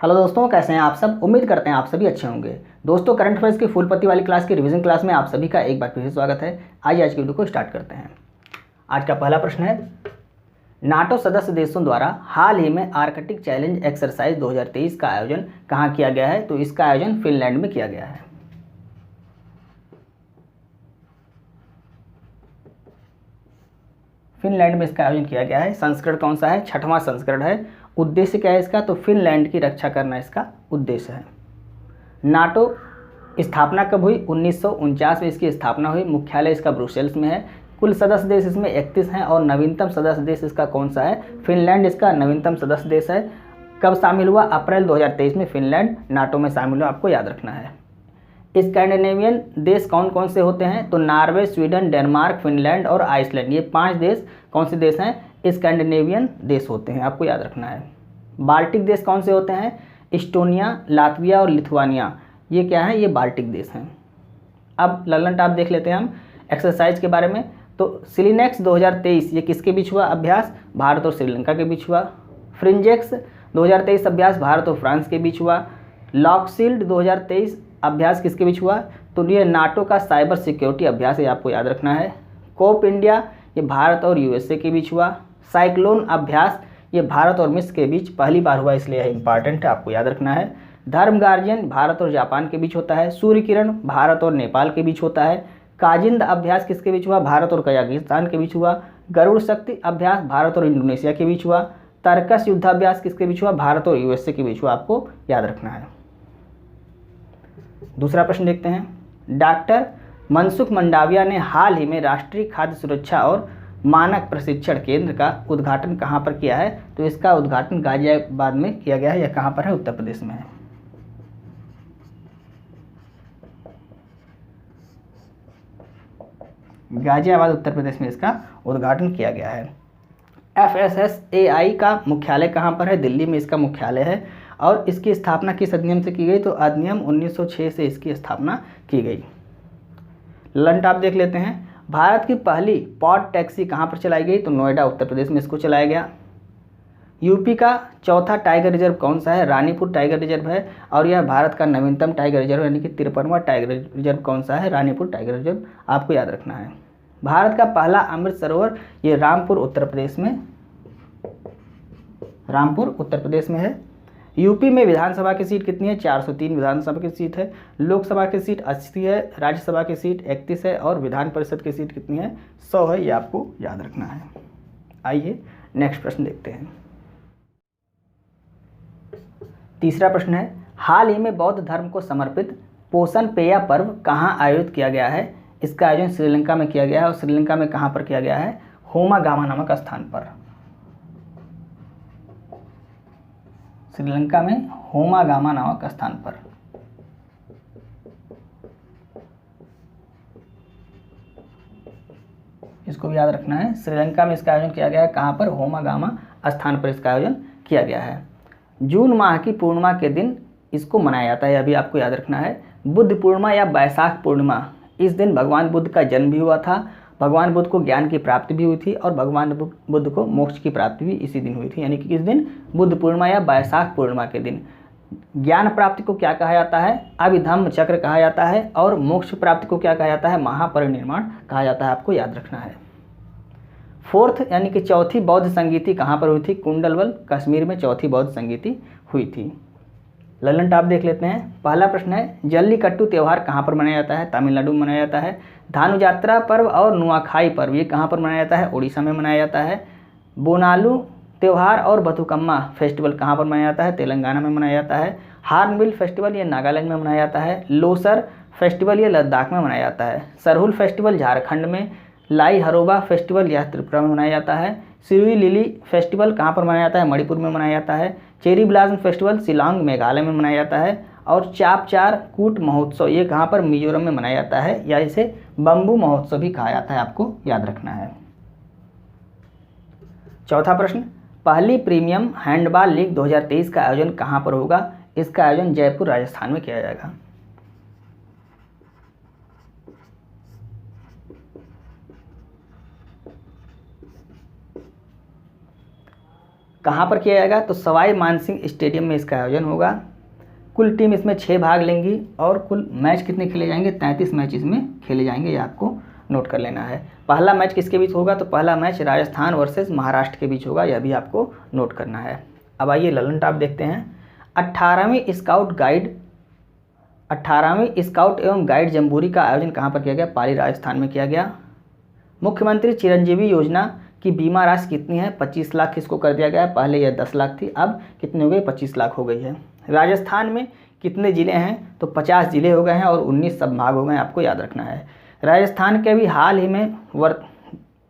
Hello दोस्तों, कैसे हैं आप सब। उम्मीद करते हैं आप सभी अच्छे होंगे। दोस्तों, करंट अफेयर्स की फुल पत्ती वाली क्लास की रिवीजन क्लास में आप सभी का एक बार फिर से स्वागत है। आइए आज की वीडियो को स्टार्ट करते हैं। आज का पहला प्रश्न है, नाटो सदस्य देशों द्वारा हाल ही में आर्कटिक चैलेंज एक्सरसाइज 2023 का आयोजन कहाँ किया गया है? तो इसका आयोजन फिनलैंड में किया गया है। फिनलैंड में इसका आयोजन किया गया है। संस्करण कौन सा है? 6वां संस्करण है। उद्देश्य क्या है इसका? तो फिनलैंड की रक्षा करना इसका उद्देश्य है। नाटो स्थापना कब हुई? 1949 में इसकी स्थापना हुई। मुख्यालय इसका ब्रुसेल्स में है। कुल सदस्य देश इसमें 31 हैं और नवीनतम सदस्य देश इसका कौन सा है? फिनलैंड इसका नवीनतम सदस्य देश है। कब शामिल हुआ? अप्रैल 2023 में फिनलैंड नाटो में शामिल हुआ, आपको याद रखना है। स्कैंडिनेवियन देश कौन कौन से होते हैं? तो नॉर्वे, स्वीडन, डेनमार्क, फिनलैंड और आइसलैंड, ये 5 देश कौन से देश हैं? स्कैंडिनेवियन देश होते हैं, आपको याद रखना है। बाल्टिक देश कौन से होते हैं? इस्टोनिया, लातविया और लिथुआनिया, ये क्या है? ये बाल्टिक देश हैं। अब ललन टॉप देख लेते हैं हम एक्सरसाइज के बारे में। तो सिलिनेक्स 2023 ये किसके बीच हुआ अभ्यास? भारत और श्रीलंका के बीच हुआ। फ्रिंजेक्स 2023 अभ्यास भारत और फ्रांस के बीच हुआ। लॉकशील्ड 2023 अभ्यास किसके बीच हुआ? तो ये नाटो का साइबर सिक्योरिटी अभ्यास है, आपको याद रखना है। कोप इंडिया ये भारत और यूएसए के बीच हुआ। साइक्लोन अभ्यास ये भारत और मिस्र के बीच पहली बार हुआ, इसलिए यह इंपॉर्टेंट है, आपको याद रखना है। धर्म गार्जियन भारत और जापान के बीच होता है। सूर्य किरण भारत और नेपाल के बीच होता है। काजिंद अभ्यास किसके बीच हुआ? भारत और कजाकिस्तान के बीच हुआ। गरुड़ शक्ति अभ्यास भारत और इंडोनेशिया के बीच हुआ। तर्कस युद्धाभ्यास किसके बीच हुआ? भारत और यूएसए के बीच हुआ, आपको याद रखना है। दूसरा प्रश्न देखते हैं। डॉक्टर मनसुख मंडाविया ने हाल ही में राष्ट्रीय खाद्य सुरक्षा और मानक प्रशिक्षण केंद्र का उद्घाटन कहाँ पर किया है? तो इसका उद्घाटन गाजियाबाद में किया गया है। यह कहाँ पर है? उत्तर प्रदेश में है। गाजियाबाद उत्तर प्रदेश में इसका उद्घाटन किया गया है। FSSAI का मुख्यालय कहाँ पर है? दिल्ली में इसका मुख्यालय है। और इसकी स्थापना किस अधिनियम से की गई? तो अधिनियम 1906 से इसकी स्थापना की गई। लंट आप देख लेते हैं। भारत की पहली पॉड टैक्सी कहाँ पर चलाई गई? तो नोएडा उत्तर प्रदेश में इसको चलाया गया। यूपी का चौथा टाइगर रिजर्व कौन सा है? रानीपुर टाइगर रिजर्व है। और यह भारत का नवीनतम टाइगर रिजर्व यानी कि 53वां टाइगर रिजर्व कौन सा है? रानीपुर टाइगर रिजर्व, आपको याद रखना है। भारत का पहला अमृत सरोवर ये रामपुर उत्तर प्रदेश में है। यूपी में विधानसभा की सीट कितनी है? 403 विधानसभा की सीट है। लोकसभा की सीट 80 है। राज्यसभा की सीट 31 है और विधान परिषद की सीट कितनी है? 100 है, ये आपको याद रखना है। आइए नेक्स्ट प्रश्न देखते हैं। तीसरा प्रश्न है, हाल ही में बौद्ध धर्म को समर्पित पोषण पेय पर्व कहाँ आयोजित किया गया है? इसका आयोजन श्रीलंका में किया गया है। और श्रीलंका में कहाँ पर किया गया है? होमा गामा नामक स्थान पर। श्रीलंका में होमा गामा नामक स्थान पर। इसको भी याद रखना है। श्रीलंका में इसका आयोजन किया गया है। कहाँ पर? होमा गामा स्थान पर इसका आयोजन किया गया है। जून माह की पूर्णिमा के दिन इसको मनाया जाता है, अभी आपको याद रखना है। बुद्ध पूर्णिमा या बैसाख पूर्णिमा, इस दिन भगवान बुद्ध का जन्म भी हुआ था। भगवान बुद्ध को ज्ञान की प्राप्ति भी हुई थी और भगवान बुद्ध को मोक्ष की प्राप्ति भी इसी दिन हुई थी, यानी कि किस दिन? बुद्ध पूर्णिमा या बैसाख पूर्णिमा के दिन। ज्ञान प्राप्ति को क्या कहा जाता है? अभिधम्म चक्र कहा जाता है। और मोक्ष प्राप्ति को क्या कहा जाता है? महापरिनिर्वाण कहा जाता है, आपको याद रखना है। फोर्थ यानी कि चौथी बौद्ध संगीति कहाँ पर हुई थी? कुंडलवल कश्मीर में चौथी बौद्ध संगीति हुई थी। ललन टॉप देख लेते हैं। पहला प्रश्न है, जल्लीकट्टू त्यौहार कहाँ पर मनाया जाता है? तमिलनाडु में मनाया जाता है। धानु यात्रा पर्व और नुआखाई पर्व ये कहाँ पर मनाया जाता है? उड़ीसा में मनाया जाता है। बोनालू त्यौहार और बथुकम्मा फेस्टिवल कहाँ पर मनाया जाता है? तेलंगाना में मनाया जाता है। हार्नबिल फेस्टिवल ये नागालैंड में मनाया जाता है। लोसर फेस्टिवल ये लद्दाख में मनाया जाता है। सरहुल फेस्टिवल झारखंड में। लाई हरोबा फेस्टिवल यह त्रिपुरा में मनाया जाता है। सिरुई लिली फेस्टिवल कहाँ पर मनाया जाता है? मणिपुर में मनाया जाता है। Cherry blossom festival Shillong Meghalaya में मनाया जाता है। और चापचार कूट महोत्सव ये कहाँ पर? मिजोरम में मनाया जाता है, या इसे बम्बू महोत्सव भी कहा जाता है, आपको याद रखना है। चौथा प्रश्न, पहली प्रीमियम हैंडबॉल लीग 2023 का आयोजन कहाँ पर होगा? इसका आयोजन जयपुर राजस्थान में किया जाएगा। कहाँ पर किया जाएगा? तो सवाई मानसिंह स्टेडियम में इसका आयोजन होगा। कुल टीम इसमें 6 भाग लेंगी और कुल मैच कितने खेले जाएंगे? 33 मैच इसमें खेले जाएंगे, ये आपको नोट कर लेना है। पहला मैच किसके बीच होगा? तो पहला मैच राजस्थान वर्सेस महाराष्ट्र के बीच होगा, यह भी आपको नोट करना है। अब आइए ललन टॉप देखते हैं। 18वीं स्काउट एवं गाइड जम्बूरी का आयोजन कहाँ पर किया गया? पाली राजस्थान में किया गया। मुख्यमंत्री चिरंजीवी योजना की बीमा राशि कितनी है? 25 लाख इसको कर दिया गया है। पहले यह 10 लाख थी, अब कितनी हो गई? 25 लाख हो गई है। राजस्थान में कितने ज़िले हैं? तो 50 ज़िले हो गए हैं और 19 संभाग हो गए हैं, आपको याद रखना है। राजस्थान के भी हाल ही में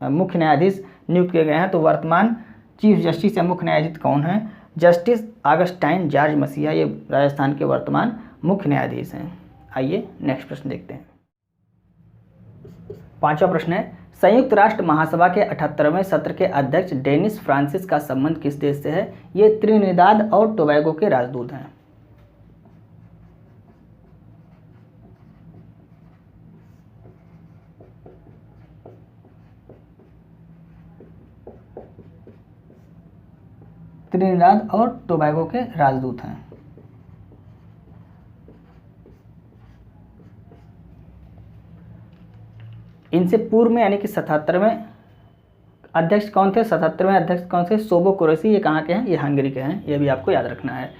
मुख्य न्यायाधीश नियुक्त किए गए हैं। तो वर्तमान चीफ जस्टिस या मुख्य न्यायाधीश कौन है? जस्टिस ऑगस्टाइन जॉर्ज मसीहा, ये राजस्थान के वर्तमान मुख्य न्यायाधीश हैं। आइए नेक्स्ट प्रश्न देखते हैं। 5वां प्रश्न है, संयुक्त राष्ट्र महासभा के 78वें सत्र के अध्यक्ष डेनिस फ्रांसिस का संबंध किस देश से है? ये त्रिनिदाद और टोबैगो के राजदूत हैं। त्रिनिदाद और टोबैगो के राजदूत हैं। इनसे पूर्व में यानी कि 77वें अध्यक्ष कौन थे? 77वें अध्यक्ष कौन थे? सोबो कुरैशी, ये कहाँ के हैं? ये हंगरी के हैं, ये भी आपको याद रखना है।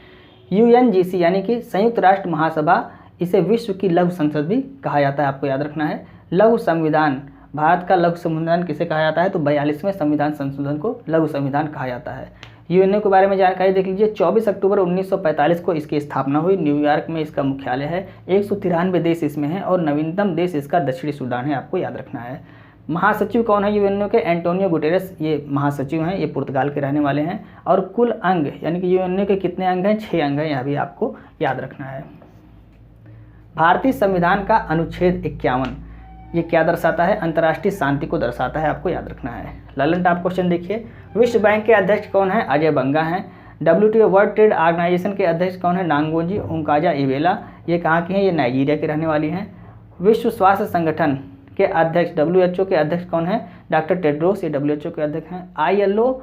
UNGC यानी कि संयुक्त राष्ट्र महासभा, इसे विश्व की लघु संसद भी कहा जाता है, आपको याद रखना है। लघु संविधान, भारत का लघु संविधान किसे कहा जाता है? तो 42वें संविधान संशोधन को लघु संविधान कहा जाता है। यूएनओ के बारे में जानकारी देख लीजिए। 24 अक्टूबर 1945 को इसकी स्थापना हुई। न्यूयॉर्क में इसका मुख्यालय है। 193 देश इसमें हैं और नवीनतम देश इसका दक्षिणी सूडान है, आपको याद रखना है। महासचिव कौन है यूएनओ के? एंटोनियो गुटेरेस, ये महासचिव हैं, ये पुर्तगाल के रहने वाले हैं। और कुल अंग यानी कि यूएनओ के कितने अंग हैं? 6 अंग हैं, यह भी आपको याद रखना है। भारतीय संविधान का अनुच्छेद 51 ये क्या दर्शाता है? अंतर्राष्ट्रीय शांति को दर्शाता है, आपको याद रखना है। ललन टॉप क्वेश्चन देखिए। विश्व बैंक के अध्यक्ष कौन है? अजय बंगा हैं। WTO वर्ल्ड ट्रेड ऑर्गेनाइजेशन के अध्यक्ष कौन है? नांगोजी ओंकाजा इवेला, ये कहाँ के हैं? ये नाइजीरिया के रहने वाली हैं। विश्व स्वास्थ्य संगठन के अध्यक्ष WHO के अध्यक्ष कौन है? डॉक्टर टेड्रोस, ये WHO के अध्यक्ष हैं। ILO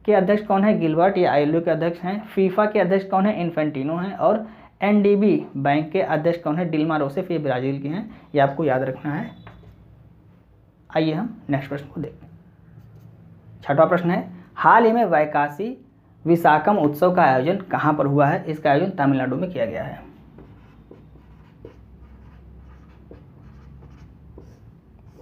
के अध्यक्ष कौन है? गिलबर्ट, ये ILO के अध्यक्ष हैं। फीफा के अध्यक्ष कौन है? इन्फेंटिनो हैं। और NDB बैंक के अध्यक्ष कौन है? डिल्मा रोसेफ, ये ब्राज़ील के हैं, ये आपको याद रखना है। आइए हम नेक्स्ट प्रश्न को देखते हैं। 6वां प्रश्न है, हाल ही में वैकासी विशाखम उत्सव का आयोजन कहाँ पर हुआ है? इसका आयोजन तमिलनाडु में किया गया है।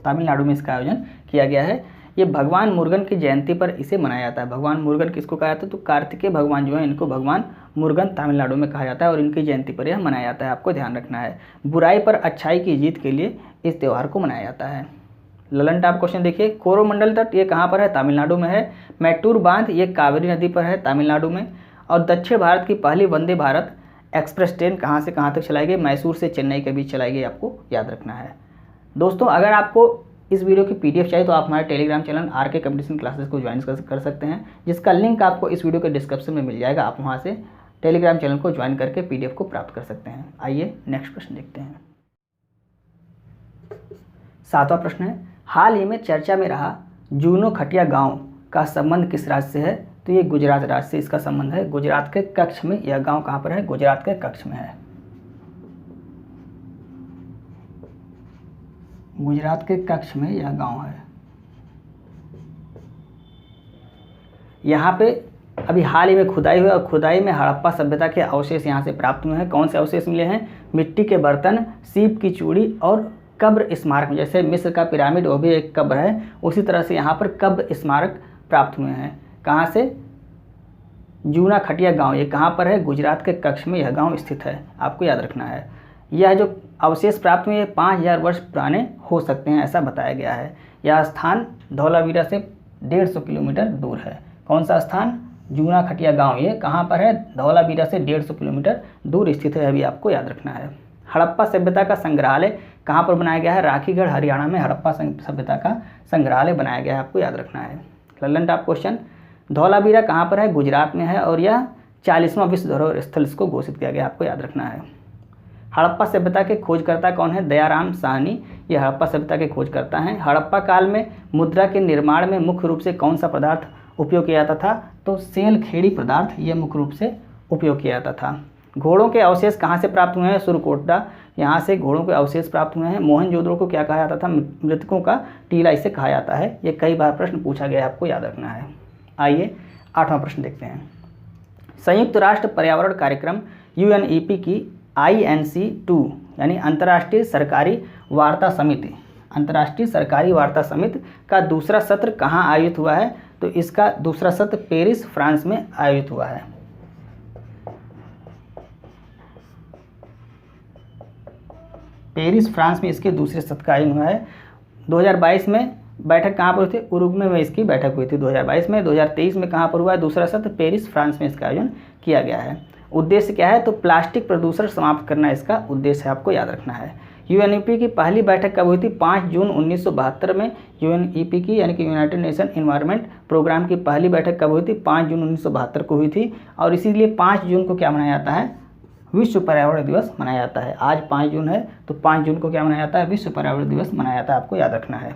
तमिलनाडु में इसका आयोजन किया गया है। ये भगवान मुरुगन की जयंती पर इसे मनाया जाता है। भगवान मुरुगन किसको कहा जाता है? तो कार्तिकेय भगवान जो है इनको भगवान मुरुगन तमिलनाडु में कहा जाता है और इनकी जयंती पर यह मनाया जाता है, आपको ध्यान रखना है। बुराई पर अच्छाई की जीत के लिए इस त्यौहार को मनाया जाता है। ललन टॉप क्वेश्चन देखिए। कोरोमंडल तट ये कहाँ पर है? तमिलनाडु में है। मैटूर बांध ये कावेरी नदी पर है, तमिलनाडु में। और दक्षिण भारत की पहली वंदे भारत एक्सप्रेस ट्रेन कहाँ से कहाँ तक चलाई गई? मैसूर से चेन्नई के बीच चलाई गई, आपको याद रखना है। दोस्तों, अगर आपको इस वीडियो की PDF चाहिए तो आप हमारे Telegram channel RK competition classes को ज्वाइन कर सकते हैं, जिसका लिंक आपको इस वीडियो के डिस्क्रिप्शन में मिल जाएगा। आप वहाँ से टेलीग्राम चैनल को ज्वाइन करके PDF को प्राप्त कर सकते हैं। आइए नेक्स्ट प्रश्न देखते हैं। 7वां प्रश्न है, हाल ही में चर्चा में रहा जूनो खटिया गांव का संबंध किस राज्य से है? तो ये गुजरात राज्य से इसका संबंध है। गुजरात के कच्छ में यह गांव कहाँ पर है? गुजरात के कच्छ में है। गुजरात के कच्छ में यह गांव है। यहाँ पे अभी हाल ही में खुदाई हुई और खुदाई में हड़प्पा सभ्यता के अवशेष यहाँ से प्राप्त हुए हैं। कौन से अवशेष मिले हैं? मिट्टी के बर्तन, सीप की चूड़ी और कब्र स्मारक। जैसे मिस्र का पिरामिड वो भी एक कब्र है, उसी तरह से यहाँ पर कब्र स्मारक प्राप्त हुए हैं। कहाँ से? जूना खटिया गांव, ये कहाँ पर है? गुजरात के कच्छ में यह गांव स्थित है, आपको याद रखना है। यह जो अवशेष प्राप्त हुए 5000 वर्ष पुराने हो सकते हैं, ऐसा बताया गया है। यह स्थान धौलावीरा से 150 किलोमीटर दूर है। कौन सा स्थान? जूना खटिया गांव, ये कहाँ पर है? धौलावीरा से 150 किलोमीटर दूर स्थित है, अभी आपको याद रखना है। हड़प्पा सभ्यता का संग्रहालय कहाँ पर बनाया गया है? राखीगढ़ हरियाणा में हड़प्पा सभ्यता का संग्रहालय बनाया गया है, आपको याद रखना है। ललन टॉप क्वेश्चन, धौलावीरा कहाँ पर है? गुजरात में है और यह 40वां विश्व धरोहर स्थल इसको घोषित किया गया, आपको याद रखना है। हड़प्पा सभ्यता के खोजकर्ता कौन है? दयाराम साहनी, ये हड़प्पा सभ्यता के खोजकर्ता हैं। हड़प्पा काल में मुद्रा के निर्माण में मुख्य रूप से कौन सा पदार्थ उपयोग किया जाता था? तो सेल खेड़ी पदार्थ ये मुख्य रूप से उपयोग किया जाता था। घोड़ों के अवशेष कहाँ से प्राप्त हुए हैं? सुरकोटा, यहाँ से घोड़ों के अवशेष प्राप्त हुए हैं। मोहनजोदड़ो को क्या कहा जाता था? मृतकों का टीला इसे कहा जाता है। ये कई बार प्रश्न पूछा गया है, आपको याद रखना है। आइए 8वां प्रश्न देखते हैं। संयुक्त राष्ट्र पर्यावरण कार्यक्रम UNEP की INC2 यानी अंतर्राष्ट्रीय सरकारी वार्ता समिति का दूसरा सत्र कहाँ आयोजित हुआ है? तो इसका दूसरा सत्र पेरिस, फ्रांस में आयोजित हुआ है। पेरिस, फ्रांस में इसके दूसरे सत्र का आयोजन हुआ है। 2022 में बैठक कहाँ पर हुई थी? उरुग्वे में इसकी बैठक हुई थी 2022 में। 2023 में कहाँ पर हुआ है दूसरा सत्र? पेरिस, फ्रांस में इसका आयोजन किया गया है। उद्देश्य क्या है? तो प्लास्टिक प्रदूषण समाप्त करना इसका उद्देश्य है, आपको याद रखना है। UNEP की पहली बैठक कब हुई थी? 5 जून 1972 में UNEP की यानी कि यूनाइटेड नेशन एनवायरनमेंट प्रोग्राम की पहली बैठक कब हुई थी? 5 जून 1972 को हुई थी। और इसीलिए 5 जून को क्या मनाया जाता है? विश्व पर्यावरण दिवस मनाया जाता है। आज 5 जून है, तो 5 जून को क्या मनाया जाता है? विश्व पर्यावरण दिवस मनाया जाता है, आपको याद रखना है।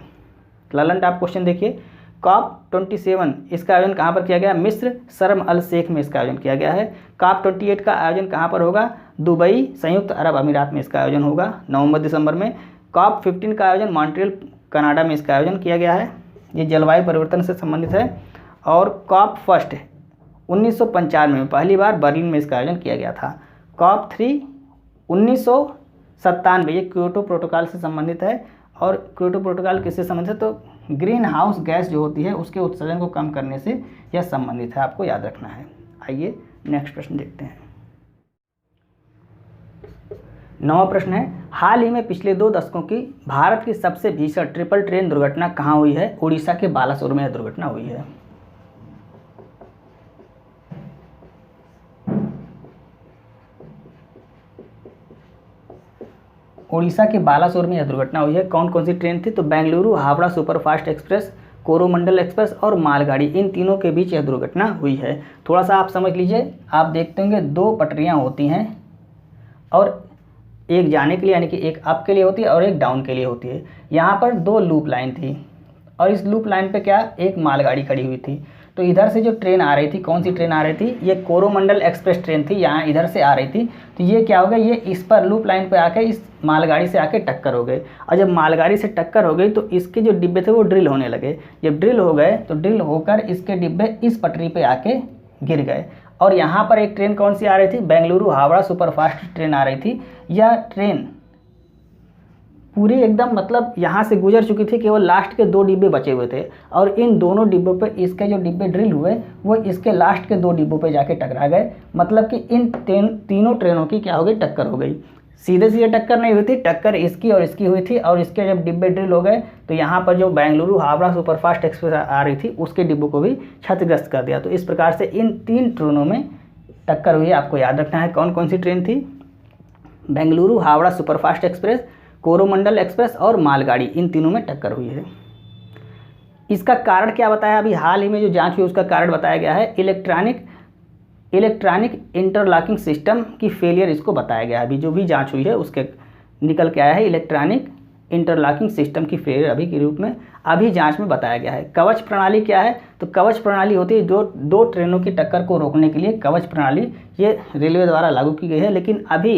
ललन टॉप क्वेश्चन देखिए, COP27 इसका आयोजन कहाँ पर किया गया? मिस्र, शर्म अल शेख में इसका आयोजन किया गया है। COP28 का आयोजन कहाँ पर होगा? दुबई, संयुक्त अरब अमीरात में इसका आयोजन होगा नवंबर-दिसंबर में। COP15 का आयोजन मॉन्ट्रियल, कनाडा में इसका आयोजन किया गया है। ये जलवायु परिवर्तन से संबंधित है। और COP1 1995 में पहली बार बर्लिन में इसका आयोजन किया गया था। COP3 1997 ये क्योटो प्रोटोकॉल से संबंधित है। और क्योटो प्रोटोकॉल किससे संबंधित है? तो ग्रीन हाउस गैस जो होती है उसके उत्सर्जन को कम करने से यह संबंधित है, आपको याद रखना है। आइए नेक्स्ट प्रश्न देखते हैं। 9वां प्रश्न है, हाल ही में पिछले 2 दशकों की भारत की सबसे भीषण ट्रिपल ट्रेन दुर्घटना कहाँ हुई है? उड़ीसा के बालासोर में यह दुर्घटना हुई है। उड़ीसा के बालासोर में यह दुर्घटना हुई है। कौन कौन सी ट्रेन थी? तो Bengaluru Howrah superfast express, Coromandel express और मालगाड़ी, इन तीनों के बीच यह दुर्घटना हुई है। थोड़ा सा आप समझ लीजिए, आप देखते होंगे 2 पटरियां होती हैं और एक जाने के लिए यानी कि एक अप के लिए होती है और एक डाउन के लिए होती है। यहाँ पर 2 लूप लाइन थी और इस लूप लाइन पे क्या एक मालगाड़ी खड़ी हुई थी। तो इधर से जो ट्रेन आ रही थी, कौन सी ट्रेन आ रही थी? ये कोरोमंडल एक्सप्रेस ट्रेन थी, यहाँ इधर से आ रही थी। तो ये क्या हो गया, ये इस पर लूप लाइन पे आके इस मालगाड़ी से आके टक्कर हो गए। और जब मालगाड़ी से टक्कर हो गई तो इसके जो डिब्बे थे वो ड्रिल होने लगे। जब ड्रिल हो गए तो ड्रिल होकर इसके डिब्बे इस पटरी पे आके गिर गए। और यहाँ पर एक ट्रेन कौन सी आ रही थी? बेंगलुरु हावड़ा सुपरफास्ट ट्रेन आ रही थी। यह ट्रेन पूरी एकदम मतलब यहाँ से गुजर चुकी थी, केवल लास्ट के 2 डिब्बे बचे हुए थे। और इन दोनों डिब्बों पे इसके जो डिब्बे ड्रिल हुए वो इसके लास्ट के 2 डिब्बों पे जाके टकरा गए। मतलब कि इन तीनों ट्रेनों की क्या हो गई? टक्कर हो गई। सीधे सीधे टक्कर नहीं हुई थी, टक्कर इसकी और इसकी हुई थी। और इसके जब डिब्बे ड्रिल हो गए तो यहाँ पर जो बेंगलुरु हावड़ा सुपरफास्ट एक्सप्रेस आ रही थी उसके डिब्बों को भी क्षतिग्रस्त कर दिया। तो इस प्रकार से इन 3 ट्रेनों में टक्कर हुई है, आपको याद रखना है। कौन कौन सी ट्रेन थी? Bengaluru Howrah superfast express, Coromandel express और मालगाड़ी, इन तीनों में टक्कर हुई है। इसका कारण क्या बताया? अभी हाल ही में जो जांच हुई उसका कारण बताया गया है इलेक्ट्रॉनिक इंटरलॉकिंग सिस्टम की फेलियर, इसको बताया गया है। अभी जो भी जांच हुई है उसके निकल के आया है इलेक्ट्रॉनिक इंटरलॉकिंग सिस्टम की फेलियर अभी के रूप में अभी जांच में बताया गया है। कवच प्रणाली क्या है? तो कवच प्रणाली होती है जो 2 ट्रेनों की टक्कर को रोकने के लिए कवच प्रणाली ये रेलवे द्वारा लागू की गई है। लेकिन अभी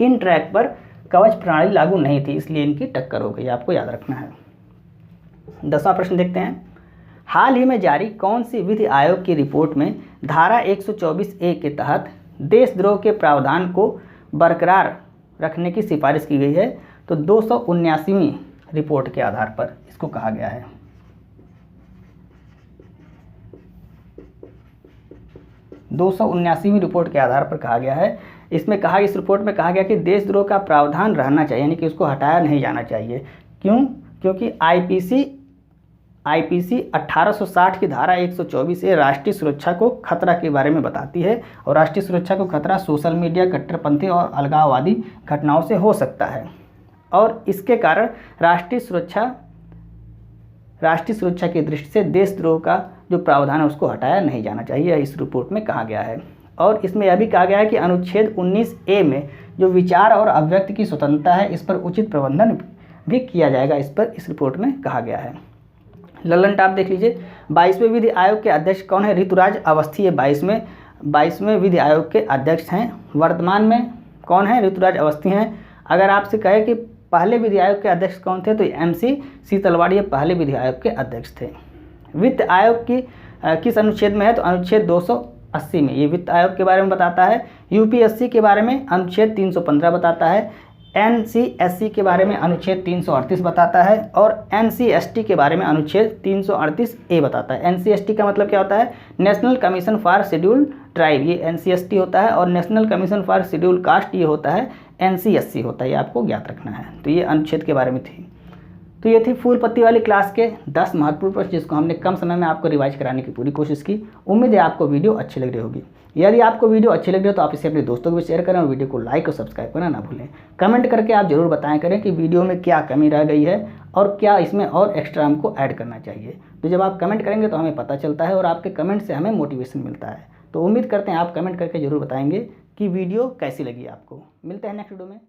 इन ट्रैक पर कवच प्रणाली लागू नहीं थी, इसलिए इनकी टक्कर हो गई, आपको याद रखना है। 10वां प्रश्न देखते हैं, हाल ही में जारी कौन सी विधि आयोग की रिपोर्ट में धारा 124A के तहत देशद्रोह के प्रावधान को बरकरार रखने की सिफारिश की गई है? तो 279वीं रिपोर्ट के आधार पर इसको कहा गया है। 279वीं रिपोर्ट के आधार पर कहा गया है। इसमें कहा, इस रिपोर्ट में कहा गया कि देशद्रोह का प्रावधान रहना चाहिए, यानी कि उसको हटाया नहीं जाना चाहिए। क्यों? क्योंकि आईपीसी 1860 की धारा 124A राष्ट्रीय सुरक्षा को खतरा के बारे में बताती है। और राष्ट्रीय सुरक्षा को खतरा सोशल मीडिया, कट्टरपंथी और अलगाववादी घटनाओं से हो सकता है। और इसके कारण राष्ट्रीय सुरक्षा की दृष्टि से देशद्रोह का जो प्रावधान है उसको हटाया नहीं जाना चाहिए, इस रिपोर्ट में कहा गया है। और इसमें यह भी कहा गया है कि अनुच्छेद 19A में जो विचार और अभिव्यक्ति की स्वतंत्रता है, इस पर उचित प्रबंधन भी किया जाएगा, इस पर इस रिपोर्ट में कहा गया है। लल्लन टॉप देख लीजिए। 22वें विधि आयोग के अध्यक्ष कौन है? ऋतुराज अवस्थी ये 22वें विधि आयोग के अध्यक्ष हैं। वर्तमान में कौन है? ऋतुराज अवस्थी हैं। अगर आपसे कहे कि पहले विधि आयोग के अध्यक्ष कौन थे, तो MC सीतलवाड़ी ये पहले विधि आयोग के अध्यक्ष थे। वित्त आयोग की किस अनुच्छेद में है? तो अनुच्छेद 280 में ये वित्त आयोग के बारे में बताता है। UPSC के बारे में अनुच्छेद 315 बताता है। NCSC के बारे में अनुच्छेद 338 बताता है और NCST के बारे में अनुच्छेद 338A बताता है। NCST का मतलब क्या होता है? National commission for scheduled tribe, ये NCST होता है, और national commission for scheduled caste ये होता है NCSC होता है। ये आपको ज्ञात रखना है। तो ये अनुच्छेद के बारे में थी। तो ये थी फूल पत्ती वाली क्लास के 10 महत्वपूर्ण प्रश्न, जिसको हमने कम समय में आपको रिवाइज कराने की पूरी कोशिश की। उम्मीद है आपको वीडियो अच्छी लग रही होगी। यदि आपको वीडियो अच्छी लग रही हो तो आप इसे अपने दोस्तों को भी शेयर करें और वीडियो को लाइक और सब्सक्राइब करना ना भूलें। कमेंट करके आप जरूर बताएं करें कि वीडियो में क्या कमी रह गई है और क्या इसमें और एक्स्ट्रा हमको ऐड करना चाहिए। तो जब आप कमेंट करेंगे तो हमें पता चलता है और आपके कमेंट से हमें मोटिवेशन मिलता है। तो उम्मीद करते हैं आप कमेंट करके जरूर बताएंगे कि वीडियो कैसी लगी आपको। मिलते हैं नेक्स्ट वीडियो में।